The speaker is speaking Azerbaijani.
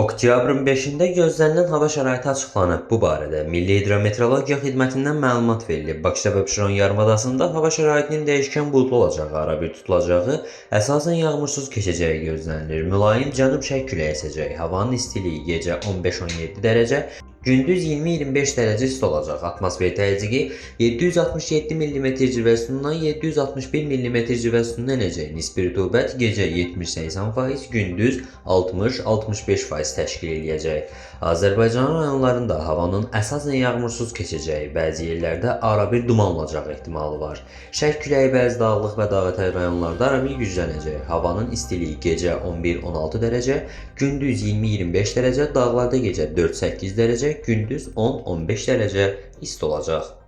Oktyabrın 5-də gözlənilən hava şəraiti açıqlanıb. Bu barədə Milli Hidrometeorologiya Xidmətindən məlumat verilib. Bakıda və Abşeron yarımadasında hava şəraitinin dəyişkən buludlu olacağı, arabir tutulacağı, əsasən yağmursuz keçəcəyi gözlənilir. Mülayim cənub-şərq küləyi əsəcək. Havanın istiliyi gecə 15-17 dərəcə, gündüz 20-25 dərəcə isti olacaq. Atmosfer təzyiqi 767 mm civə sütunundan 761 mm civə sütununa enəcək. Nisbi rütubət gecə 70-80%, gündüz 60-65% təşkil edəcək. Azərbaycanın rayonlarında havanın əsasən yağmursuz keçəcəyi, bəzi yerlərdə arabir duman olacağı ehtimalı var. Şərq küləyi bəzi dağlıq və dağətəyi rayonlarda arabir güclənəcək. Havanın istiliyi gecə 11-16 dərəcə, gündüz 20-25 dərəcə, dağlarda gecə 4-8 dərəcə, gündüz 10-15 dərəcə isti olacaq.